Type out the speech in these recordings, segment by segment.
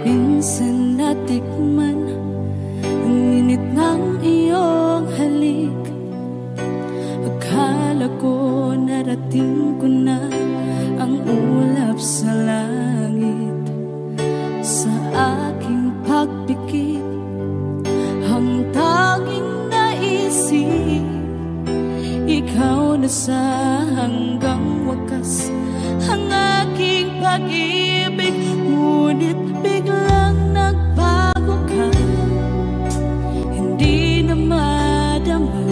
Minsan natikman ang init ng iyong halik. Akala ko narating ko na ang ulap sa langit. Sa aking pagpikit, ang tanging naisip, ikaw na sa hanggang wakas ang aking pag-ibig. Ngunit biglang nagbago ka, hindi na madama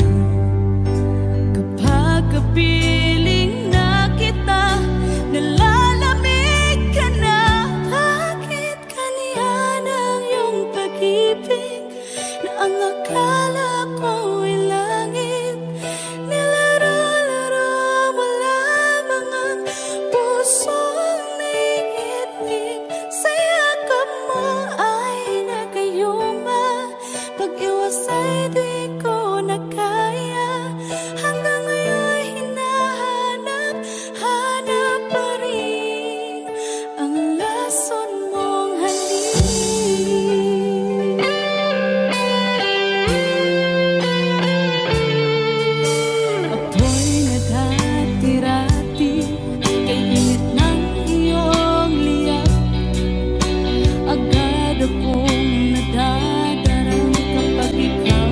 kapag kapiling na kita, nalalamig ka na. Bakit kaniyan ang iyong pag-ibig na ang akala ko ay langit? Nilaro-laro mo lamang ang pusong niitig. Sa yakap mo ay nagayuma, pag-iwas ay di ko na kaya. Hanggang ngayon hinahanap pa rin ang lason mong halik. Ako'y nadati-rati kay init ng iyong liyak. Agad akong nadadarang kapag ikaw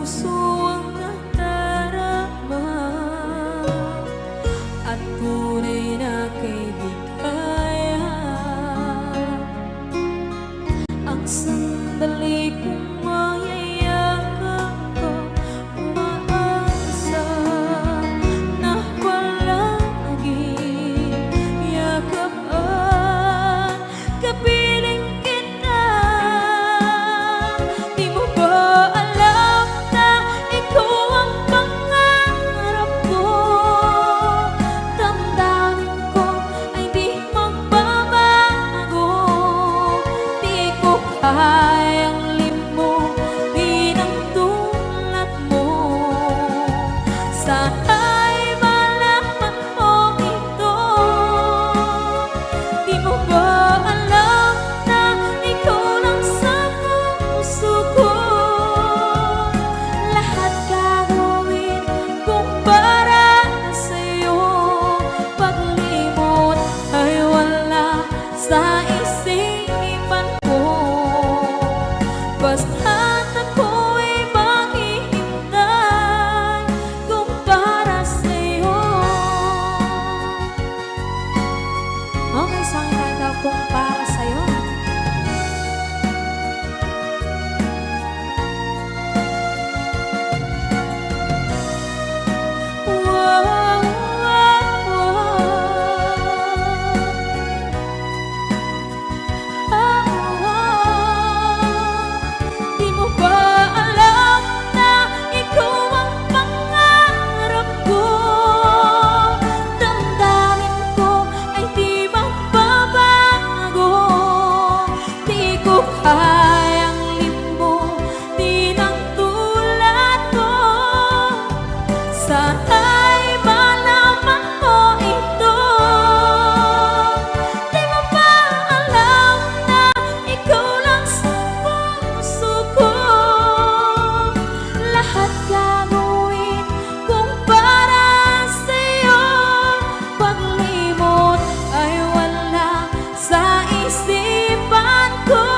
puso ang nadarama at tunay na kaibigan. Ang sandali kong mayayakap ko, umaasa na palaging yakapan, kapiling kita. Di mo ba alam na ikaw ang pangarap ko? Damdamin ko ay di magbabago. Di ko kayang limutin ang tulad mo. Sana'y malaman mo ito. Di mo ba alam na ikaw lang sa puso ko? Lahat gagawin kung para sa'yo. Paglimot ay wala sa isipan ko. Basta't ako'y maghihintay kung para sa'yo. Okay, saan tayo kung para sa'yo? Wow, wow, Di mo ba alam na ikaw ang pangarap ko? Damdamin ko ay di magbabago. Di ko kayang limutin ang tulad mo. Sana'y malaman mo ito. Di mo ba alam na ikaw lang sa puso ko? Lahat gagawin kung para sa'yo. Paglimot ay wala sa isipan ko.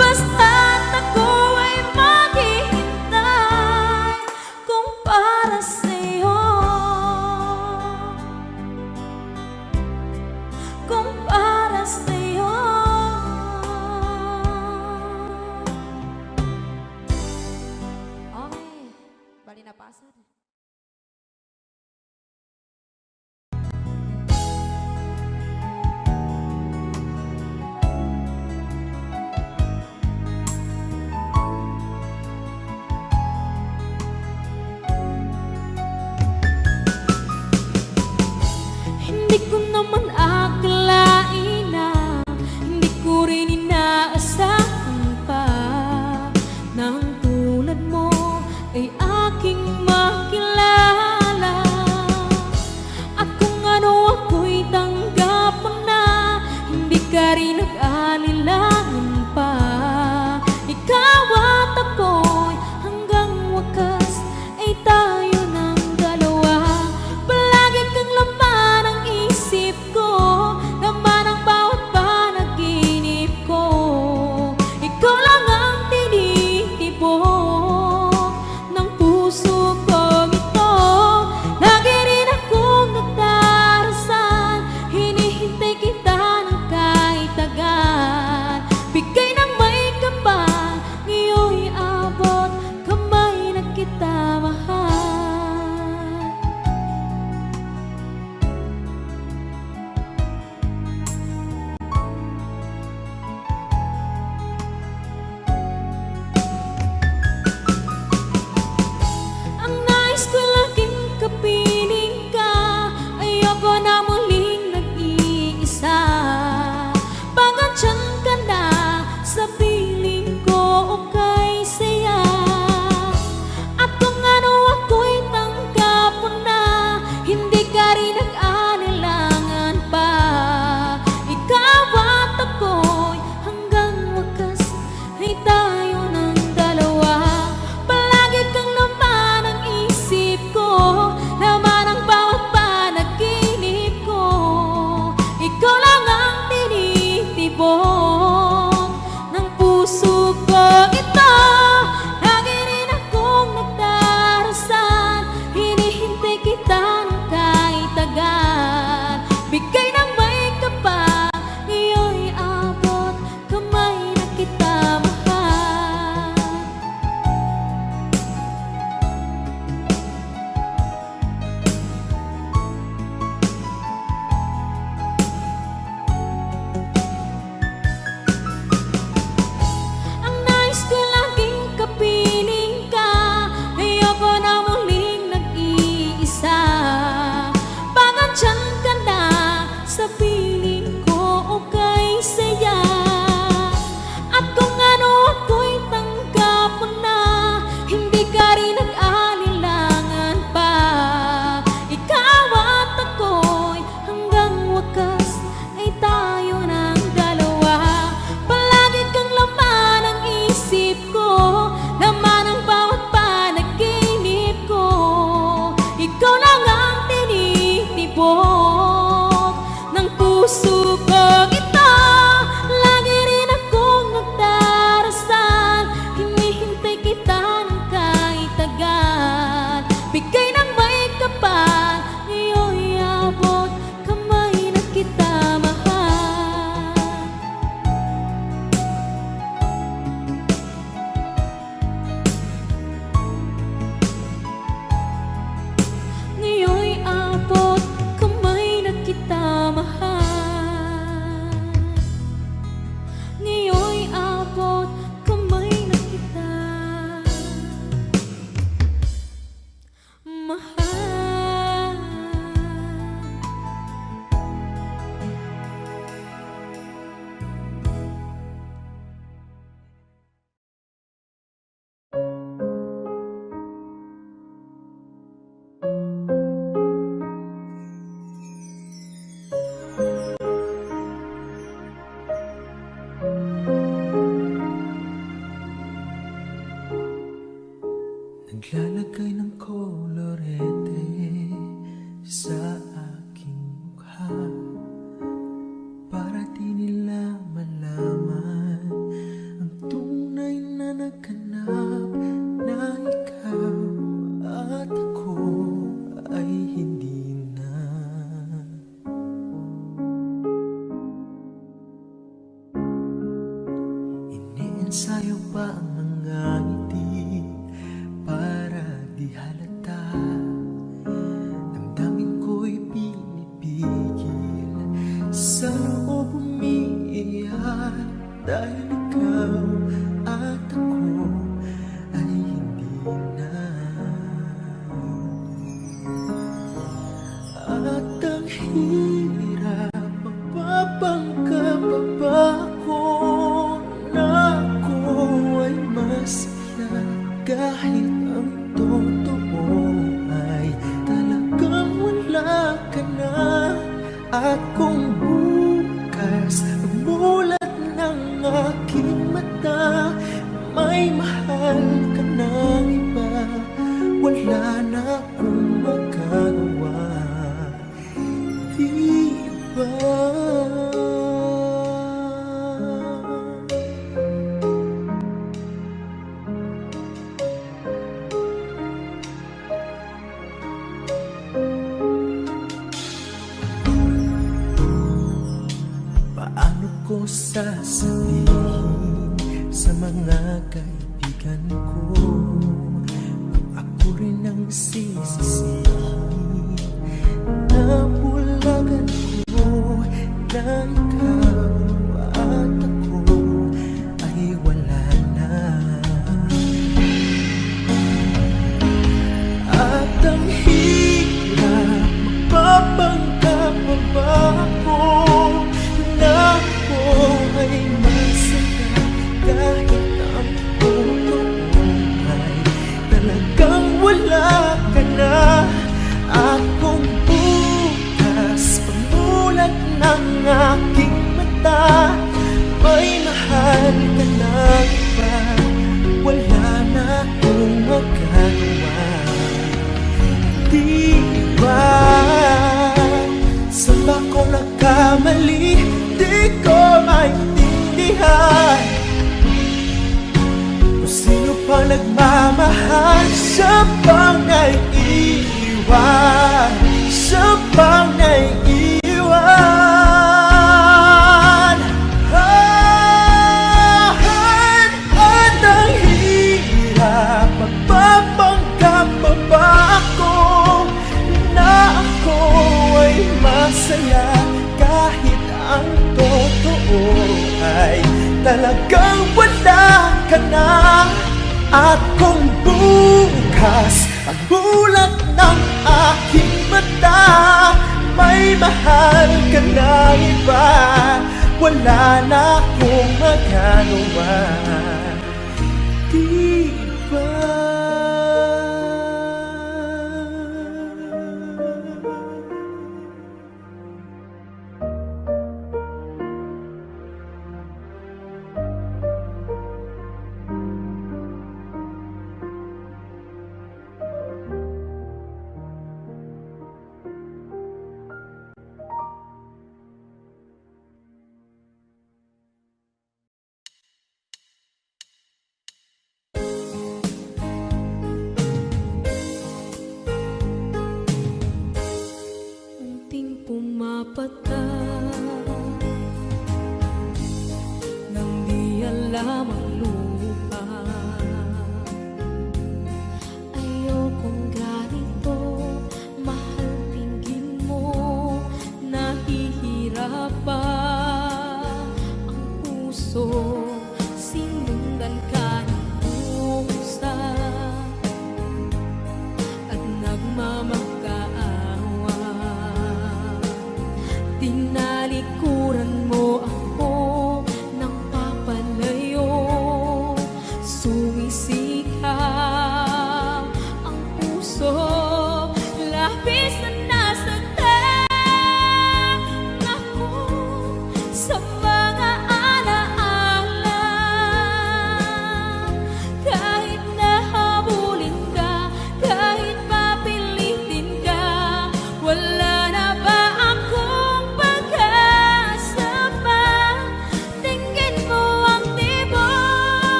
Basta't ako ay maghihintay kung para sa'yo. Kung para sa'yo. Okay, bali na pasad. Hindi ko naman akalain na hindi ko rin inaasahan pa na ang tulad mo ay aking makilala. At kung ano ako'y tanggap mo na, hindi ka rin nag-alilangan pa. Ikaw at ako'y hanggang wakas ay tayo ng dalawa. Palagi kang laman ng isip ko, laman ang bawat panaginip ko. Ikaw lang ang tinitibok ng puso kong ito. Lagi rin akong nagdarasal, hinihintay kita ng kahit tagal. Bigay ng may kapal, ngayon'y abot kamay na kita mahal. Ang nais ko laging kapiling ka, ayoko na muling nag-iisa. Pagandyan ka na sa piling ko, okay saya. At kung ano ako'y tanggap mo na, hindi ka rin nag-anilangan pa. Ikaw at ako'y hanggang wakas ay tayo ng dalawa. Palagi kang laman ng isip ko, laman ang bawat panaginip ko. Ikaw lang ang tinitibok ng puso ko ito. sa'yo pa ang mga ngiti para di halata. Damdamin ko'y pinipigil, sa loob umiiyak, dahil ikaw at ako ay hindi na. At ang hirap, magpapangkap pa ba ako na ako ay masaya, kahit ang totoo ay talagang wala ka na. At kung bukas mulat ng aking mata, may mahal ka ng iba, wala na akong magagawa, di ba? Paano ko sasabihin sa mga kaibigan ko kung ako rin ang sisisihin? Nabulagan ko na ikaw at ako ay wala na. At ang hirap, magpapanggap pa ba ako na ako ay masaya, kahit ang totoo ay talagang wala ka na. At kung bukas pamulat ng aking mata, may mahal ka na iba, wala na akong magagawa, di ba? Saan ba ko nagkamali? Di ko maintindihan kung sino pa nagmamahal, siya pang naiiwan, siya pang naiiwan. At ang hirap, magpapanggap pa ba ako na ako ay masaya, kahit ang totoo ay talagang wala ka na. At kung bukas pagbulat ng aking mata, may mahal ka na iba, wala na akong magagawa, di ba?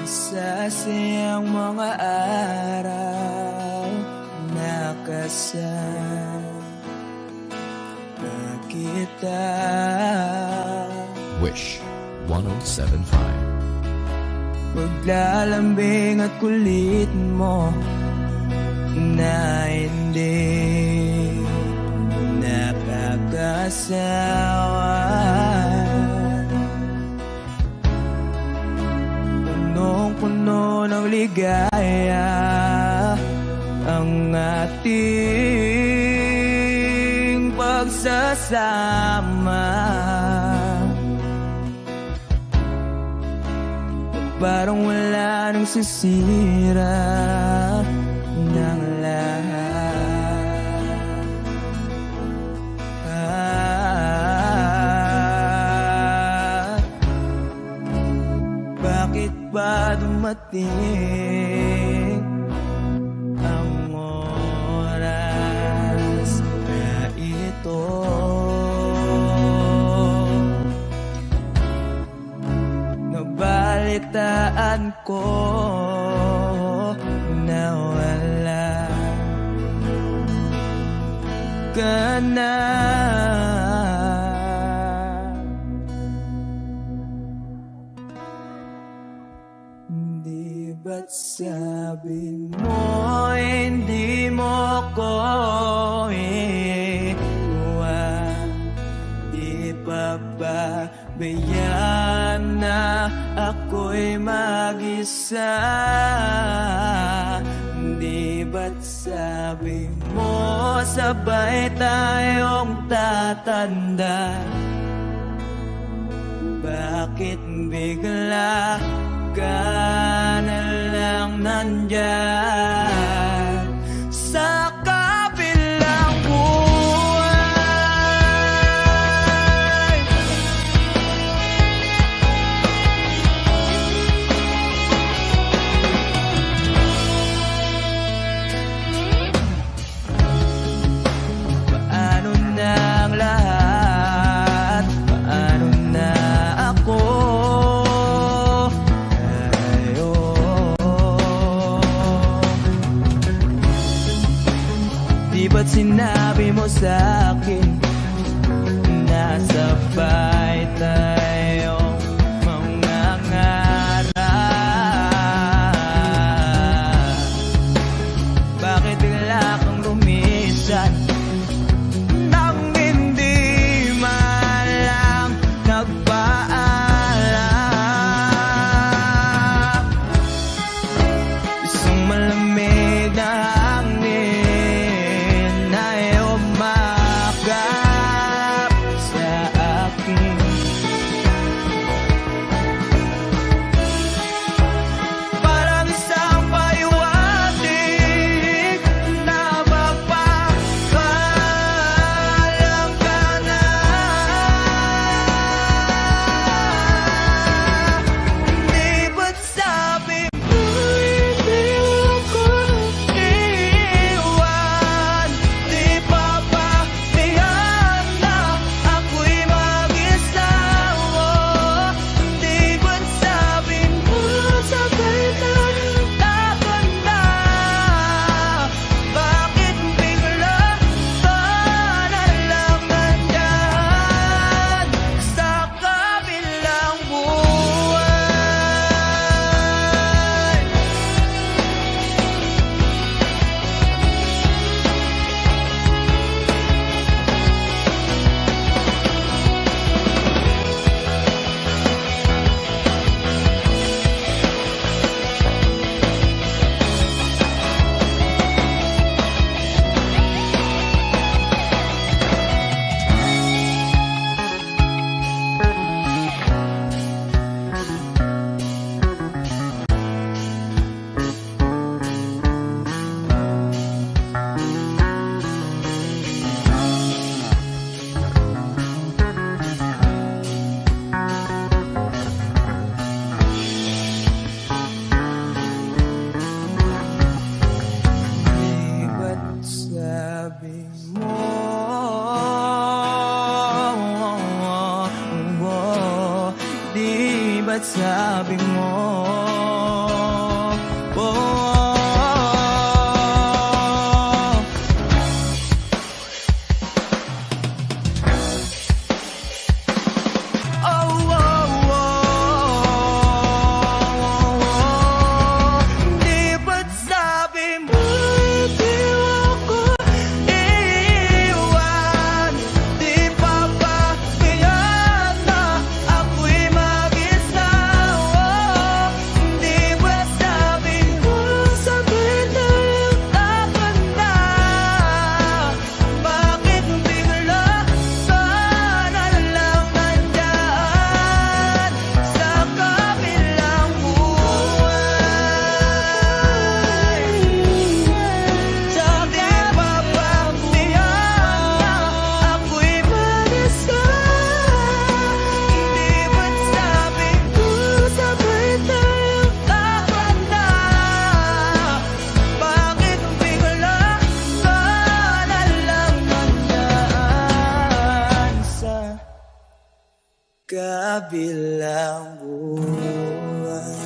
Masasayang mga araw na kasama kita. Wish 1075. Paglalambing at kulit mo na hindi nakakasawa. Punong-puno ng ligaya ang ating pagsasama. Parang wala nang sisira ng lahat. Bakit ba dumating ang oras na ito? Nabalitaan ko na wala ka na. Di ba't sabi mo hindi mo ko iwan? Di pa ba bayaan na ako'y mag-isa? Di ba't sabi mo sabay tayong tatanda? Bakit bigla ka na lang nandyan sa kabilang buhay? Paano na ang lahat? Paano na ako? Di ba't sinabi mo sa'kin na sabay tayong mangangarap? Bakit bigla kang lumisan nang hindi man lang nagpaalam? Isang malamig na hangin ay umakap sa akin. Parang isang paiwatig na magpapaalam ka na. Di ba't sabi mo hindi ako iwan? Di pa ba tiyan na ako'y mag-isa? Di ba't sabi mo sabay tayong tatanda? Bakit bigla ka na lang nandyan sa kabilang buhay? Di ba't sabi mo Di ba't sabi mo kabilang buhay.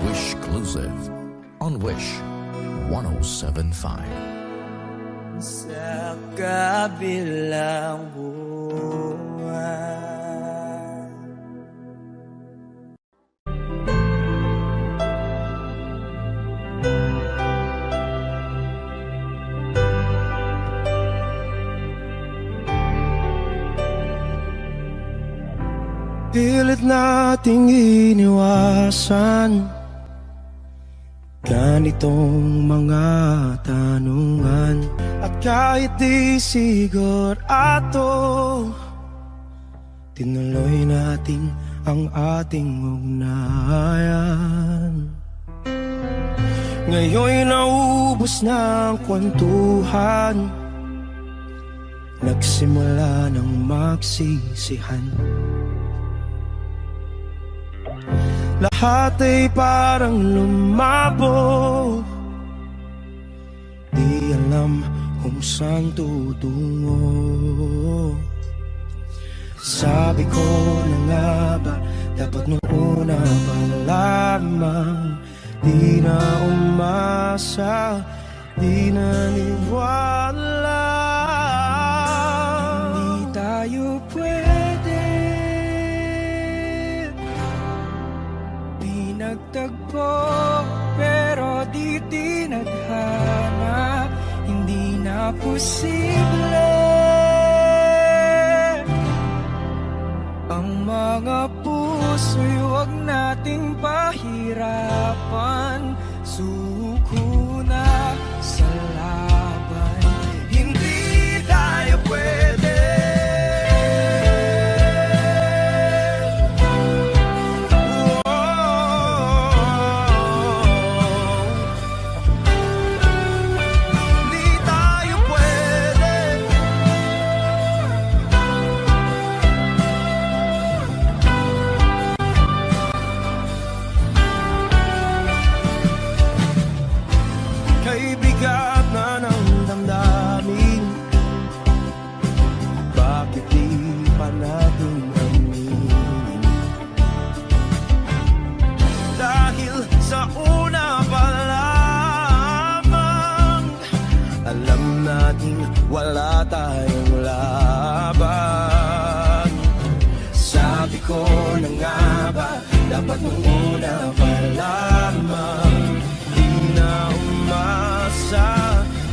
Wish Exclusive on Wish 1075. Sa kabilang buhay. Pilit nating iniwasan ganitong mga tanungan. At kahit di sigurado, tinuloy natin ang ating ugnayan. Ngayon'y naubos na ang kwentuhan, nagsimula ng magsisihan. Lahat ay parang lumabo, di alam kung saan tutungo. Sabi ko na nga ba, dapat nung una pa lamang, di na umasa, di naniwala. Hindi tayo pwede nagtagpo, pero di tinadhana. Hindi na posible ang mga puso'y huwag nating pahirapan. Suko na sa laban, hindi tayo pwede. Bigat na ng damdamin, bakit di pa natin aminin? Dahil sa una pa lamang, alam natin wala tayong laban. Sabi ko na nga ba, dapat nung una pa lamang, di na umasa,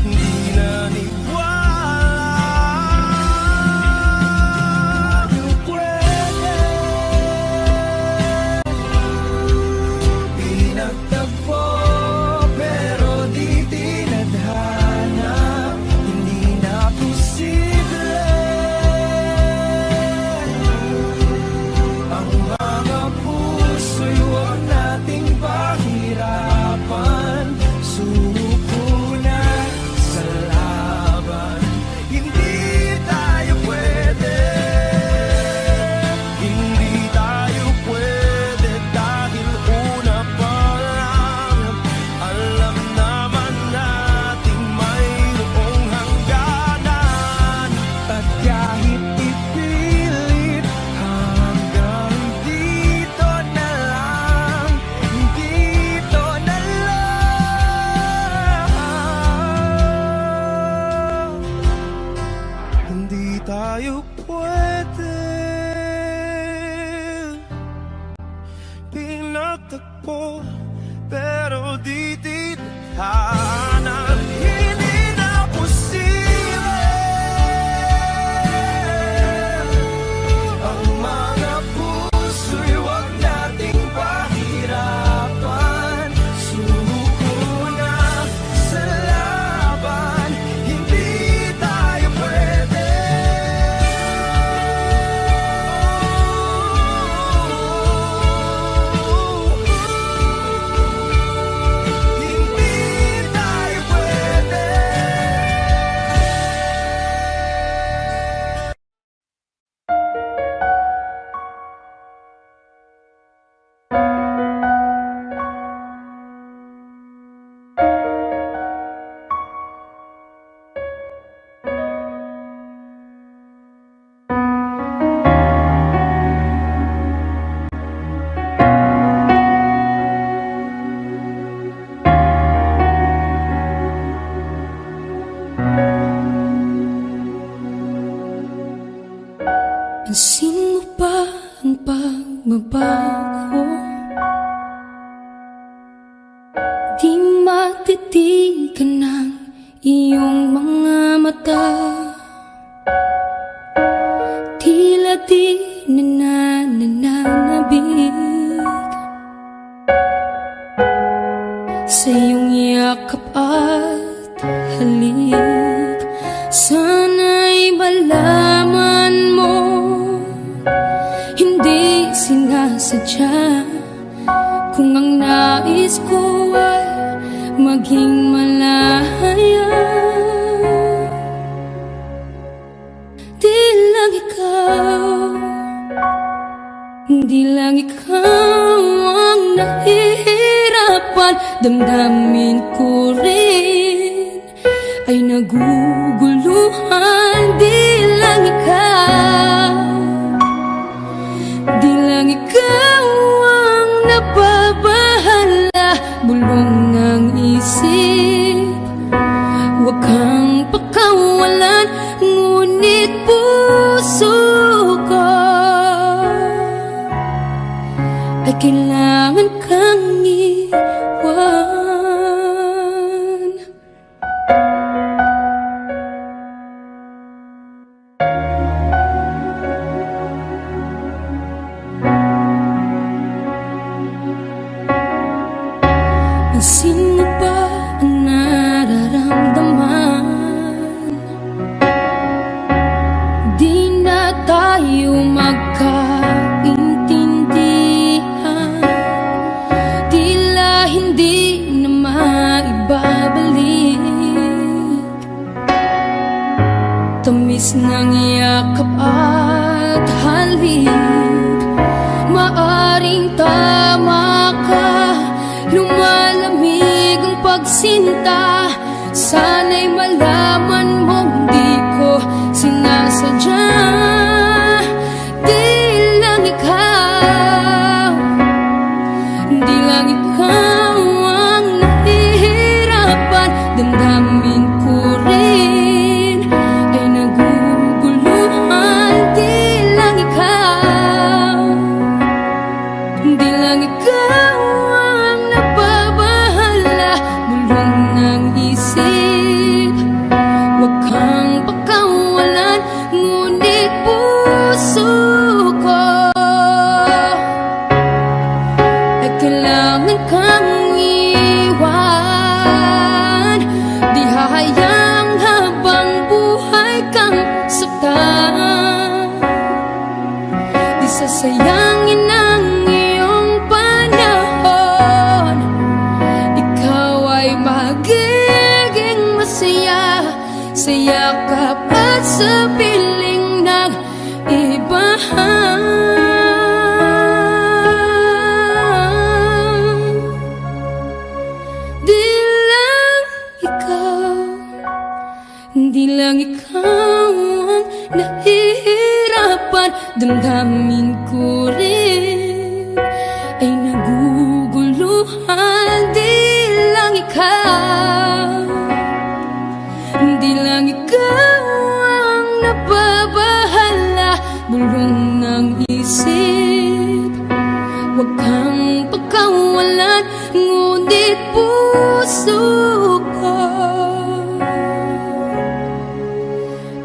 di naniwala. Di pwede pinagtagpo, pero di tinadhana. Hindi na posible ang mga puso'y huwag nating pahirapan. Suko na Pansin mo ba ang pagbabago? Di matitigan ng iyong mga mata. Tila di nananabig sa iyong yakap at halik. Sana'y malaman mo, hindi sinasadya. Kung ang nais ko ay maging malaya, di lang ikaw, di lang ikaw ang nahihirapan. Damdamin ko rin ay naguguluhan. Di lang ikaw, di lang ikaw ang nababahala. Bulong ng isip, huwag kang pakawalan, ngunit puso ko ay kailangan kang iwan. Pansin mo ba ang nararamdaman? Di na tayo magkaintindihan, tila hindi na maibabalik. Tamis ng yakap at halik, maaring tama ka. Lumalamig ang pagsinta, sana'y malaman mong di ko sinasadya. Di lang ikaw, di lang ikaw ang nahihirapan. Damdamin ko rin ay naguguluhan. Di lang ikaw, di lang ikaw ang nababahala. Bulong ng isip, huwag kang pakawalan, ngunit puso ko ay kailangan kang iwan. Di hahayang habang buhay kang saktan, di sasayangin ang iyong panahon. Ikaw ay magiging masaya sa yakap at sa piling ng iba. Di lang ikaw, di lang ikaw ang nahihirapan. Damdamin ko rin ay naguguluhan. Di lang ikaw, di lang ikaw ang nababahala. Bulong ng isip, huwag kang pakawalan, ngunit puso ko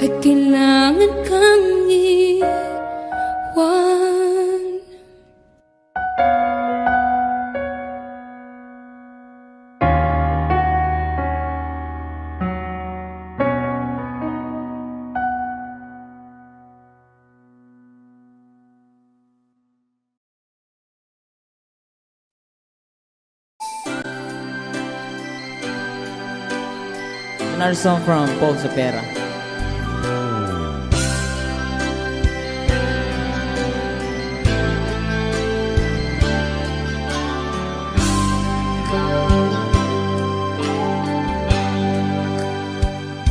ay kailangan kang iwan. Another song from Paul Sapera.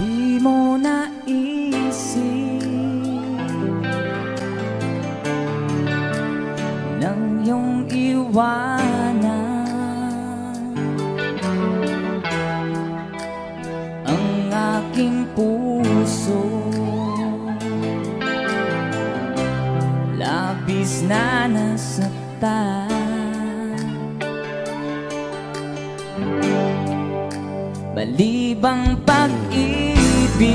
Di mo naisip nang iyong iwanan ang aking puso, labis na nasaktan. Malibang pag-ibig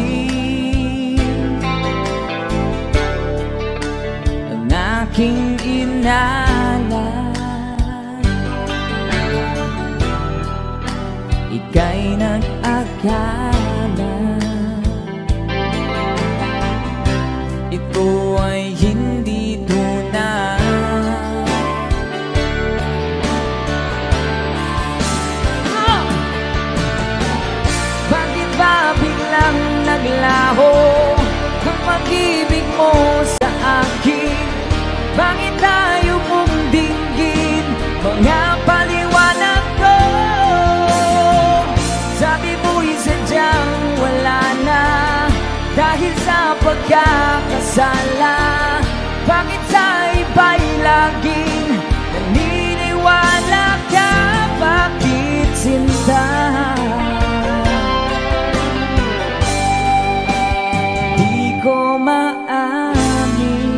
ang aking inalay, ika'y nag-akala ito ay hindi tunay. Bakit ba biglang naglaho ang pag-ibig mo sa akin? Bakit tayo mong dinggin mga paliwanag ko? Sabi mo'y sadyang wala na dahil sa pagkakasala. Bakit sa iba'y laging naniniwala ka? Bakit sinta? Di ko maamin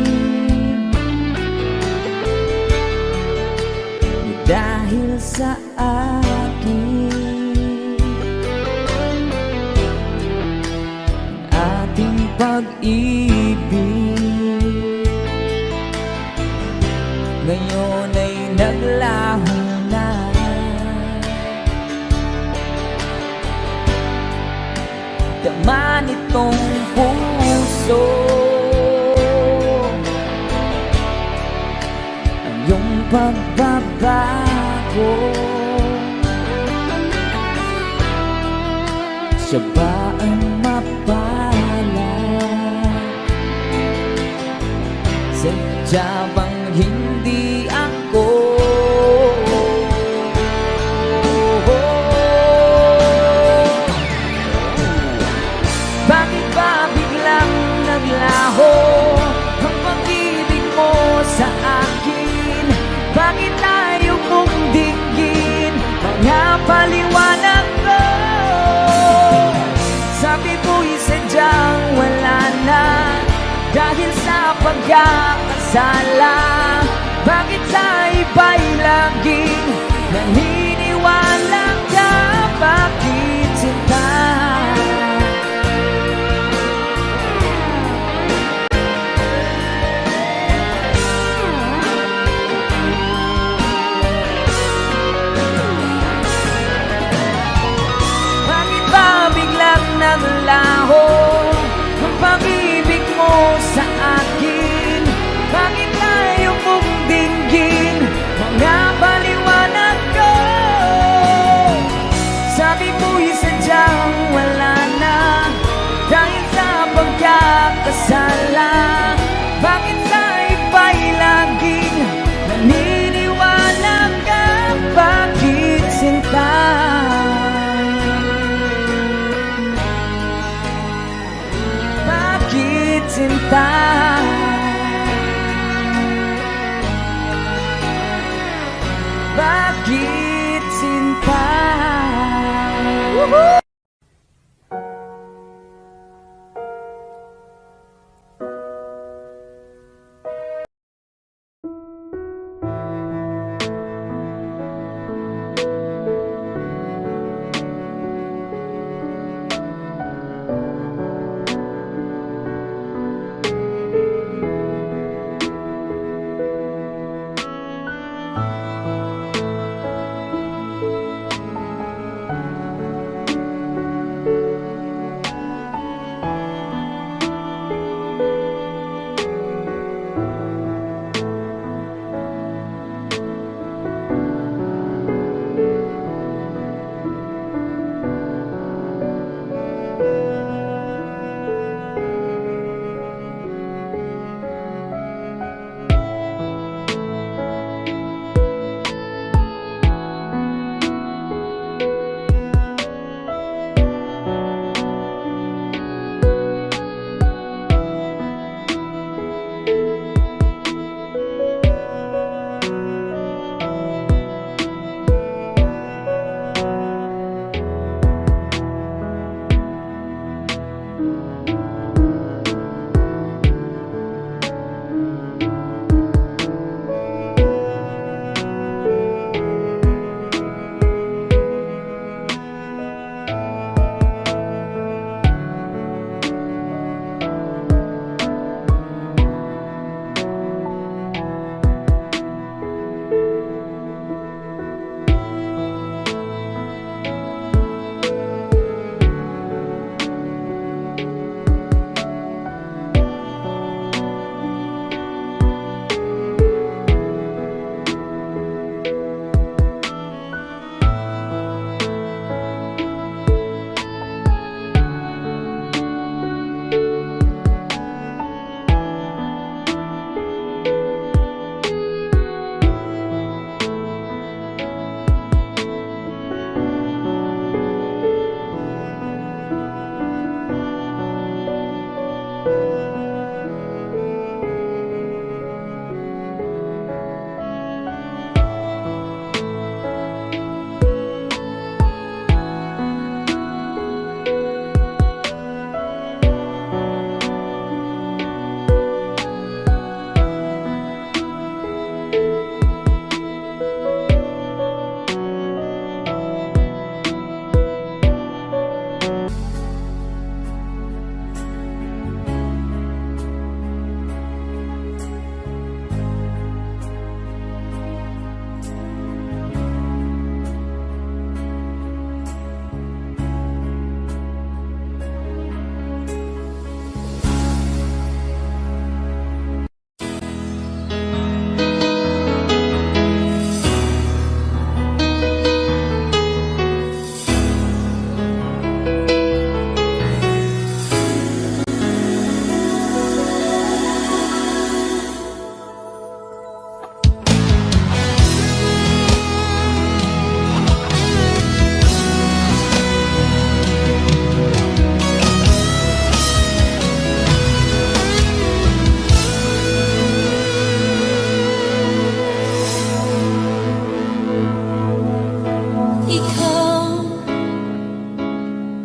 dahil sa akin ating pag-ibig ngayon ay naglaho na. Dama nitong puso ang iyong pagbabago. Siya ba ang mapalad? Sadya bang hindi ako? Bakit ba biglang naglaho ang pag-ibig mo sa akin? Bakit tayo mong dinggin mga paliwanag ko? Sabi mo'y sadyang wala na dahil sa pagkakasala. Bakit sa iba'y laging naniniwala ka? Bakit sinta? Bakit ba biglang naglaho ang pag-ibig mo sa akin? Bakit tayo mong dinggin mga paliwanag ko? Sabi mo'y sadyang wala na dahil sa pagkakasala. Bakit sa iba'y laging naniniwala ka? Bakit sinta? Bakit sinta? Bakit sinta? Woohoo!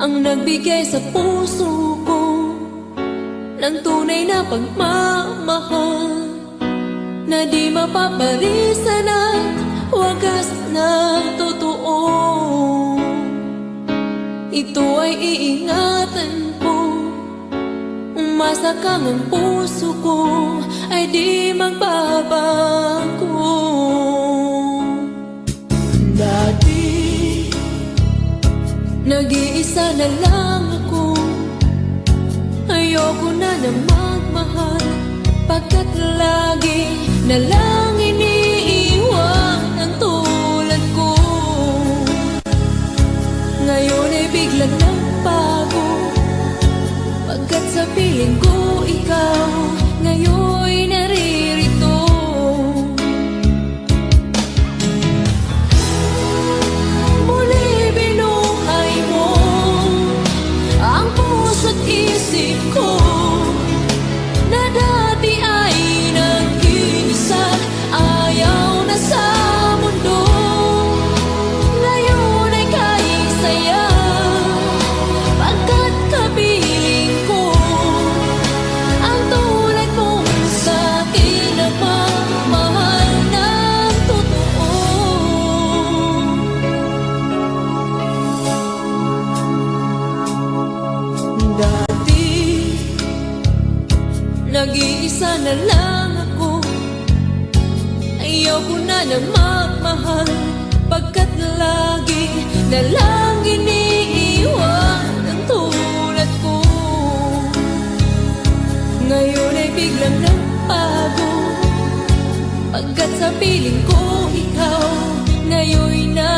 ang nagbigay sa puso ko ng tunay na pagmamahal na di mapaparisan at wagas na totoo. Ito ay iingatan ko, umasa kang ang puso ko ay di magbabago. Dati nag-iisa na lang ako, ayoko na magmahal, pagkat lagi na lang iniiwan ang tulad ko. Ngayon ay biglang nagbago, pagkat sa piling ko ikaw ngayon naririto. Isip ko na dati ay nag-iisa, ayaw na sa mundo. Ngayon ay kahit saya, pagkat kapiling ko ang tulad mong sa'kin na pagmahal ng totoo. Nag-iisa na lang ako, ayoko na magmahal, pagkat lagi na lang iniiwan ang tulad ko. Ngayon ay biglang nagbago, pagkat sa piling ko ikaw ngayon na